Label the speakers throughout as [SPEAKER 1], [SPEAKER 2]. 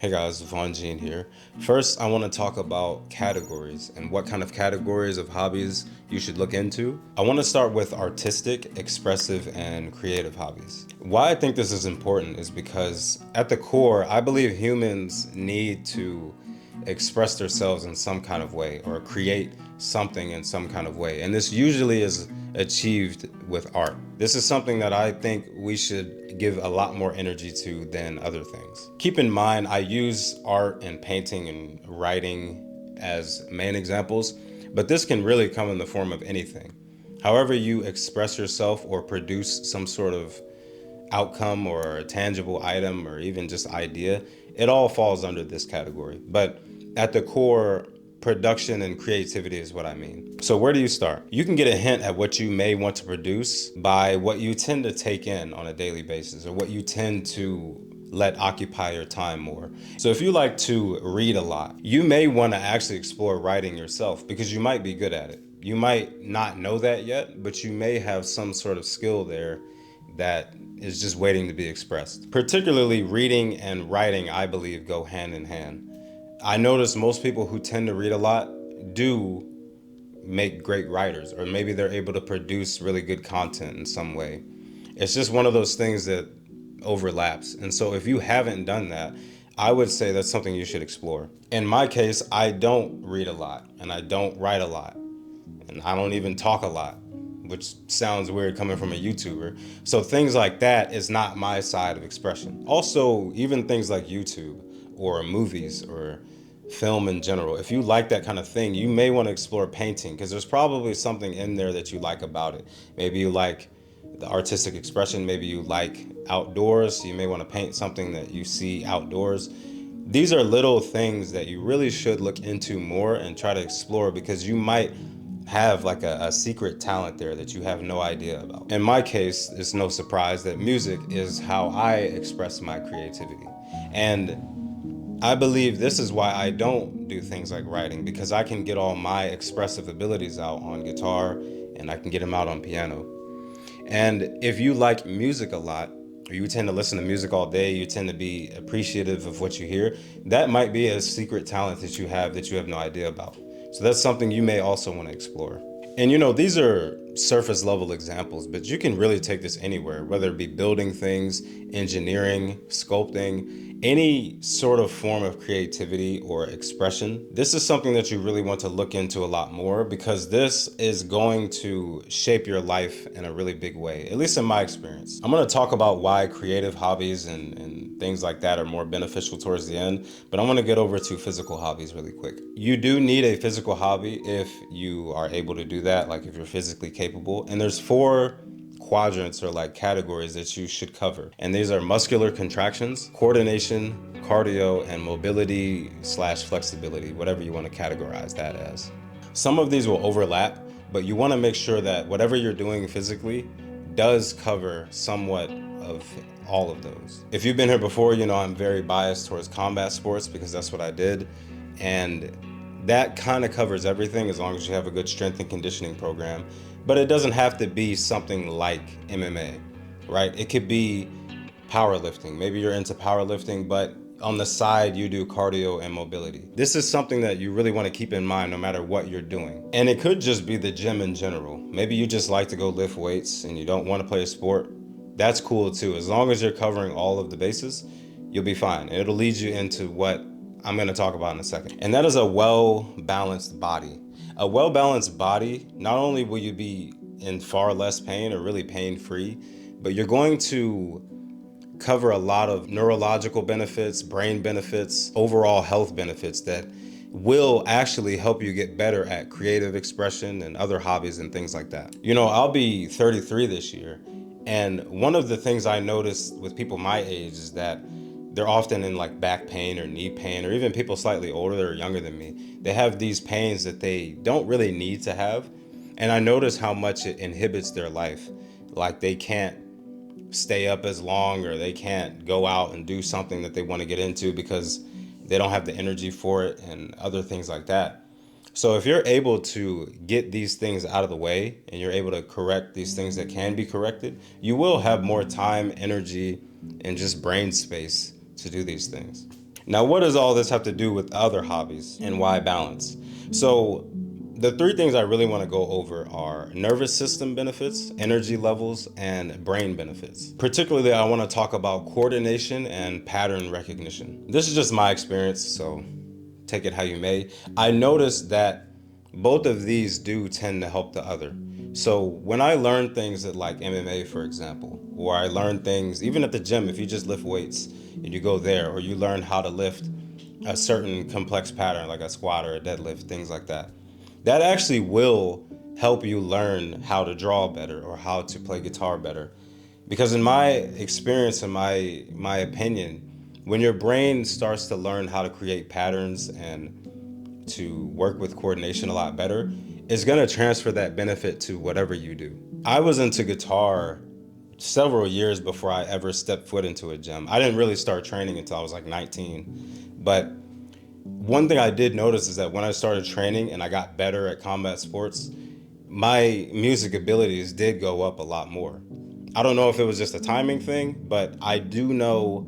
[SPEAKER 1] Hey guys, Von Gene here. First, I want to talk about categories and what kind of categories of hobbies you should look into. I want to start with artistic, expressive, and creative hobbies. Why I think this is important is because at the core, I believe humans need to express themselves in some kind of way or create something in some kind of way. And this usually is achieved with art. This is something that I think we should give a lot more energy to than other things. Keep in mind, I use art and painting and writing as main examples, but this can really come in the form of anything. However you express yourself or produce some sort of outcome or a tangible item or even just idea, it all falls under this category. But at the core, production and creativity is what I mean. So where do you start? You can get a hint at what you may want to produce by what you tend to take in on a daily basis or what you tend to let occupy your time more. So if you like to read a lot, you may want to actually explore writing yourself because you might be good at it. You might not know that yet, but you may have some sort of skill there that is just waiting to be expressed. Particularly reading and writing, I believe, go hand in hand. I notice most people who tend to read a lot do make great writers, or maybe they're able to produce really good content in some way. It's just one of those things that overlaps. And so if you haven't done that, I would say that's something you should explore. In my case, I don't read a lot and I don't write a lot and I don't even talk a lot, which sounds weird coming from a YouTuber. So things like that is not my side of expression. Also, even things like YouTube or movies or film in general, if you like that kind of thing, you may want to explore painting because there's probably something in there that you like about it. Maybe you like the artistic expression, maybe you like outdoors, so you may want to paint something that you see outdoors. These are little things that you really should look into more and try to explore because you might have like a secret talent there that you have no idea about. In my case, it's no surprise that music is how I express my creativity. And I believe this is why I don't do things like writing, because I can get all my expressive abilities out on guitar and I can get them out on piano. And if you like music a lot, or you tend to listen to music all day, you tend to be appreciative of what you hear, that might be a secret talent that you have no idea about. So that's something you may also want to explore. And these are surface level examples, but you can really take this anywhere, whether it be building things, engineering, sculpting, any sort of form of creativity or expression. This is something that you really want to look into a lot more because this is going to shape your life in a really big way, at least in my experience. I'm going to talk about why creative hobbies and things like that are more beneficial towards the end, but I'm going to get over to physical hobbies really quick. You do need a physical hobby if you are able to do that, like if you're physically capable. And there's four quadrants or like categories that you should cover. And these are muscular contractions, coordination, cardio, and mobility slash flexibility, whatever you want to categorize that as. Some of these will overlap, but you want to make sure that whatever you're doing physically does cover somewhat of all of those. If you've been here before, I'm very biased towards combat sports because that's what I did. And that kind of covers everything as long as you have a good strength and conditioning program. But it doesn't have to be something like MMA, right? It could be powerlifting. Maybe you're into powerlifting, but on the side you do cardio and mobility. This is something that you really want to keep in mind no matter what you're doing. And it could just be the gym in general. Maybe you just like to go lift weights and you don't want to play a sport. That's cool too. As long as you're covering all of the bases, you'll be fine. And it'll lead you into what I'm going to talk about in a second. And that is a well-balanced body. A well-balanced body, not only will you be in far less pain or really pain-free, but you're going to cover a lot of neurological benefits, brain benefits, overall health benefits that will actually help you get better at creative expression and other hobbies and things like that. I'll be 33 this year, and one of the things I notice with people my age is that they're often in like back pain or knee pain, or even people slightly older or younger than me. They have these pains that they don't really need to have. And I notice how much it inhibits their life. Like they can't stay up as long, or they can't go out and do something that they want to get into because they don't have the energy for it and other things like that. So if you're able to get these things out of the way and you're able to correct these things that can be corrected, you will have more time, energy, and just brain space to do these things. Now, what does all this have to do with other hobbies and why balance? So, the three things I really want to go over are nervous system benefits, energy levels, and brain benefits. Particularly, I want to talk about coordination and pattern recognition. This is just my experience, so take it how you may. I noticed that both of these do tend to help the other. So when I learn things at like MMA, for example, or I learn things even at the gym, if you just lift weights and you go there, or you learn how to lift a certain complex pattern like a squat or a deadlift, things like that, that actually will help you learn how to draw better or how to play guitar better. Because in my experience, in my opinion, when your brain starts to learn how to create patterns and to work with coordination a lot better, it's going to transfer that benefit to whatever you do. I was into guitar several years before I ever stepped foot into a gym. I didn't really start training until I was like 19. But one thing I did notice is that when I started training and I got better at combat sports, my music abilities did go up a lot more. I don't know if it was just a timing thing, but I do know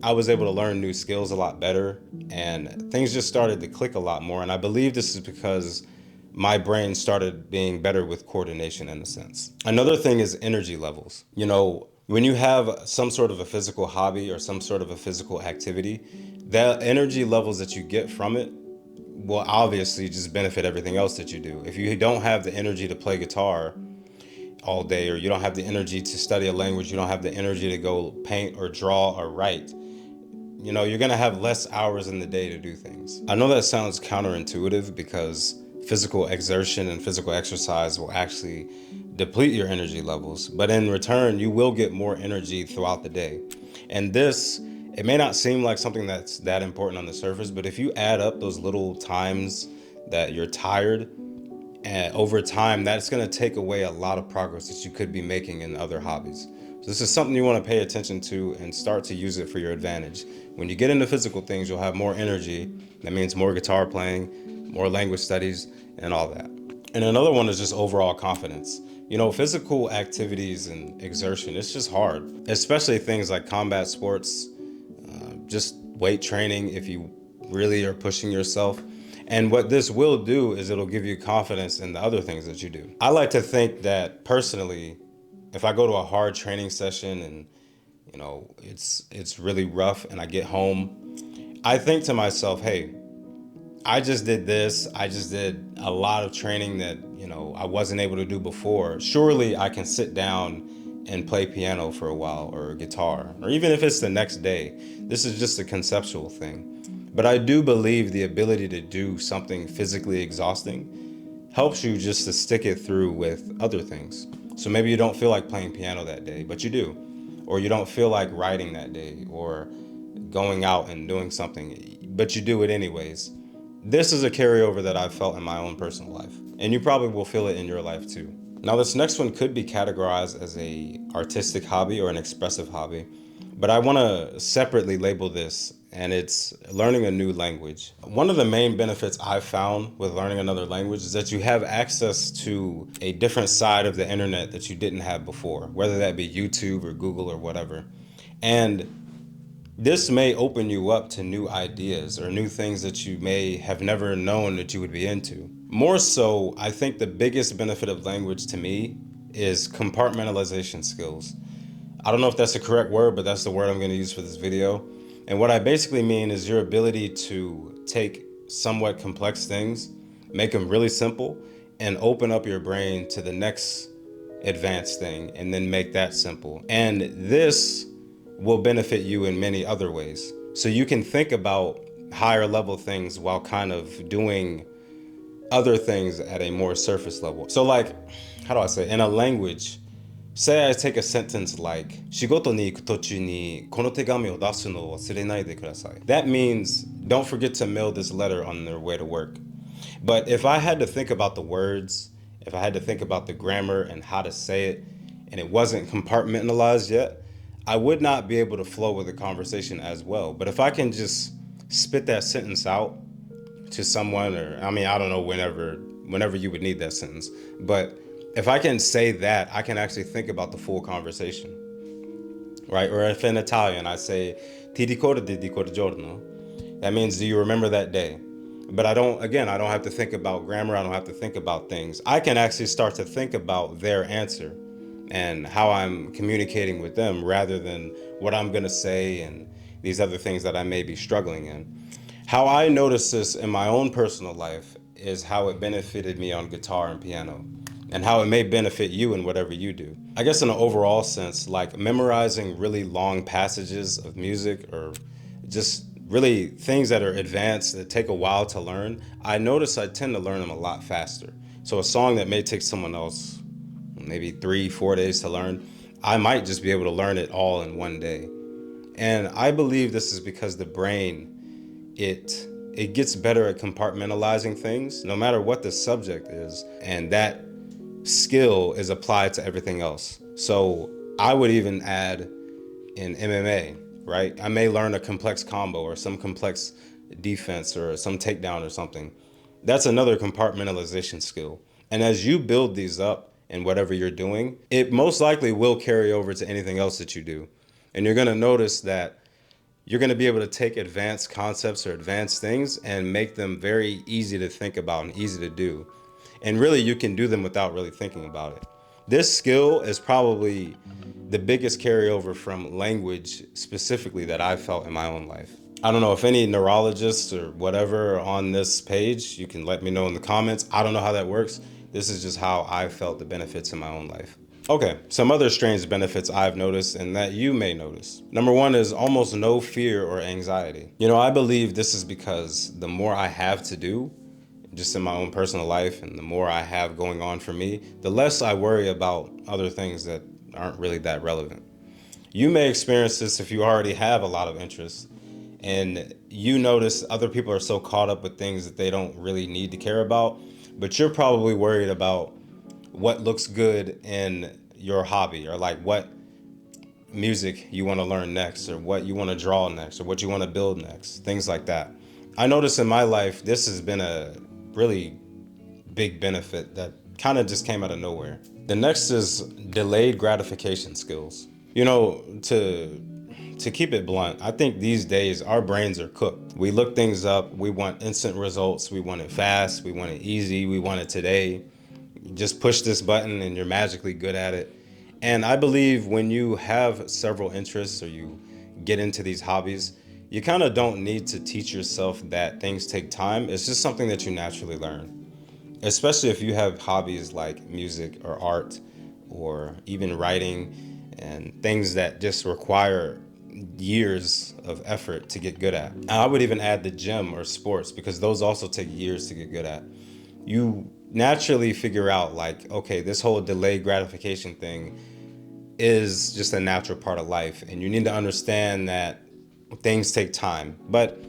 [SPEAKER 1] I was able to learn new skills a lot better and things just started to click a lot more. And I believe this is because my brain started being better with coordination in a sense. Another thing is energy levels. You know, when you have some sort of a physical hobby or some sort of a physical activity, the energy levels that you get from it will obviously just benefit everything else that you do. If you don't have the energy to play guitar all day, or you don't have the energy to study a language, you don't have the energy to go paint or draw or write, you know, you're gonna have less hours in the day to do things. I know that sounds counterintuitive because physical exertion and physical exercise will actually deplete your energy levels, but in return, you will get more energy throughout the day. And this, it may not seem like something that's that important on the surface, but if you add up those little times that you're tired, and over time, that's going to take away a lot of progress that you could be making in other hobbies. So this is something you want to pay attention to and start to use it for your advantage. When you get into physical things, you'll have more energy. That means more guitar playing, more language studies, and all that. And another one is just overall confidence. You know, physical activities and exertion, it's just hard, especially things like combat sports, just weight training if you really are pushing yourself. And what this will do is it'll give you confidence in the other things that you do. I like to think that personally, if I go to a hard training session and you know it's really rough and I get home, I think to myself, hey, I just did this. I just did a lot of training that, you know, I wasn't able to do before. Surely I can sit down and play piano for a while or guitar, or even if it's the next day. This is just a conceptual thing. But I do believe the ability to do something physically exhausting helps you just to stick it through with other things. So maybe you don't feel like playing piano that day, but you do. Or you don't feel like writing that day or going out and doing something, but you do it anyways. This is a carryover that I've felt in my own personal life, and you probably will feel it in your life too. Now, this next one could be categorized as a artistic hobby or an expressive hobby, but I want to separately label this, and it's learning a new language. One of the main benefits I've found with learning another language is that you have access to a different side of the internet that you didn't have before, whether that be YouTube or Google or whatever. And this may open you up to new ideas or new things that you may have never known that you would be into. More so, I think the biggest benefit of language to me is compartmentalization skills. I don't know if that's the correct word, but that's the word I'm going to use for this video. And what I basically mean is your ability to take somewhat complex things, make them really simple, and open up your brain to the next advanced thing, and then make that simple. And this will benefit you in many other ways. So you can think about higher level things while kind of doing other things at a more surface level. So like, how do I say, in a language, say I take a sentence like, 仕事に行く途中にこの手紙を出すのを忘れないでください. That means don't forget to mail this letter on their way to work. But if I had to think about the words, if I had to think about the grammar and how to say it, and it wasn't compartmentalized yet, I would not be able to flow with the conversation as well. But if I can just spit that sentence out to someone, or I mean, I don't know, whenever you would need that sentence, but if I can say that, I can actually think about the full conversation, right? Or if in Italian I say ti ricordi di quel giorno, That means, do you remember that day? But I don't, again, I don't have to think about grammar. I don't have to think about things. I can actually start to think about their answer and how I'm communicating with them rather than what I'm going to say and these other things that I may be struggling in. How I notice this in my own personal life is how it benefited me on guitar and piano, and how it may benefit you in whatever you do. I guess in an overall sense, like memorizing really long passages of music or just really things that are advanced that take a while to learn, I notice I tend to learn them a lot faster. So a song that may take someone else maybe 3-4 days to learn, I might just be able to learn it all in one day. And I believe this is because the brain, it gets better at compartmentalizing things no matter what the subject is, and that skill is applied to everything else. So I would even add in MMA, right? I may learn a complex combo or some complex defense or some takedown or something. That's another compartmentalization skill. And as you build these up in whatever you're doing, it most likely will carry over to anything else that you do. And you're going to notice that you're going to be able to take advanced concepts or advanced things and make them very easy to think about and easy to do. And really, you can do them without really thinking about it. This skill is probably the biggest carryover from language specifically that I felt in my own life. I don't know if any neurologists or whatever are on this page. You can let me know in the comments. I don't know how that works. This is just how I felt the benefits in my own life. Okay, some other strange benefits I've noticed and that you may notice. Number one is almost no fear or anxiety. You know, I believe this is because the more I have to do, just in my own personal life, and the more I have going on for me, the less I worry about other things that aren't really that relevant. You may experience this if you already have a lot of interests and you notice other people are so caught up with things that they don't really need to care about, but you're probably worried about what looks good in your hobby, or like what music you want to learn next, or what you want to draw next, or what you want to build next, things like that. I noticed in my life this has been a really big benefit that kind of just came out of nowhere. The next is delayed gratification skills. You know, to keep it blunt, I think these days our brains are cooked. We look things up, we want instant results, we want it fast, we want it easy, we want it today. You just push this button and you're magically good at it. And I believe when you have several interests or you get into these hobbies, you kind of don't need to teach yourself that things take time. It's just something that you naturally learn. Especially if you have hobbies like music or art or even writing and things that just require years of effort to get good at. And I would even add the gym or sports, because those also take years to get good at. You naturally figure out like, okay, this whole delayed gratification thing is just a natural part of life, and you need to understand that things take time. But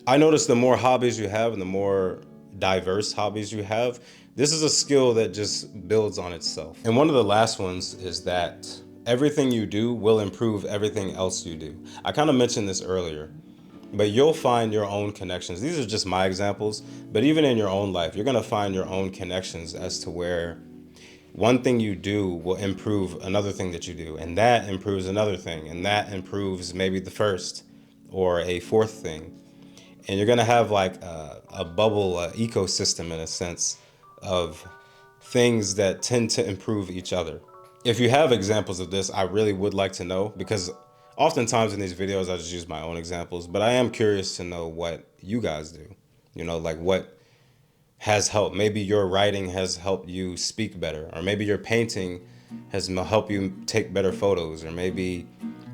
[SPEAKER 1] I notice the more hobbies you have and the more diverse hobbies you have, this is a skill that just builds on itself. And one of the last ones is that everything you do will improve everything else you do. I kind of mentioned this earlier, but you'll find your own connections. These are just my examples, but even in your own life, you're going to find your own connections as to where one thing you do will improve another thing that you do, and that improves another thing, and that improves maybe the first or a fourth thing. And you're going to have like a bubble ecosystem in a sense of things that tend to improve each other. If you have examples of this, I really would like to know, because oftentimes in these videos, I just use my own examples, but I am curious to know what you guys do. You know, like what has helped. Maybe your writing has helped you speak better, or maybe your painting has helped you take better photos, or maybe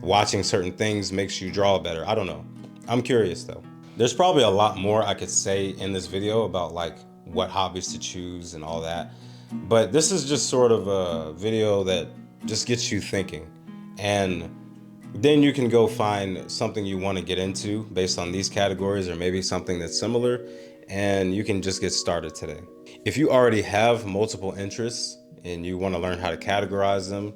[SPEAKER 1] watching certain things makes you draw better. I don't know. I'm curious though. There's probably a lot more I could say in this video about like what hobbies to choose and all that, but this is just sort of a video that just gets you thinking, and then you can go find something you want to get into based on these categories, or maybe something that's similar, and you can just get started today. If you already have multiple interests and you want to learn how to categorize them,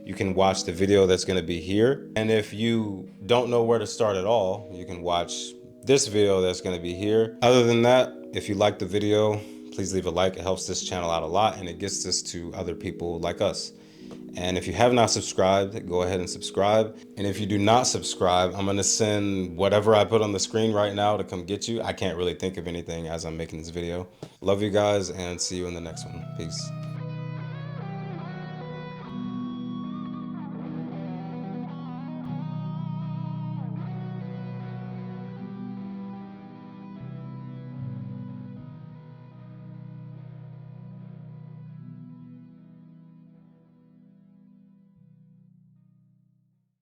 [SPEAKER 1] you can watch the video that's going to be here. And if you don't know where to start at all, you can watch this video that's going to be here. Other than that, if you like the video, please leave a like. It helps this channel out a lot, and it gets this to other people like us. And if you have not subscribed, go ahead and subscribe. And if you do not subscribe, I'm gonna send whatever I put on the screen right now to come get you. I can't really think of anything as I'm making this video. Love you guys and see you in the next one. Peace.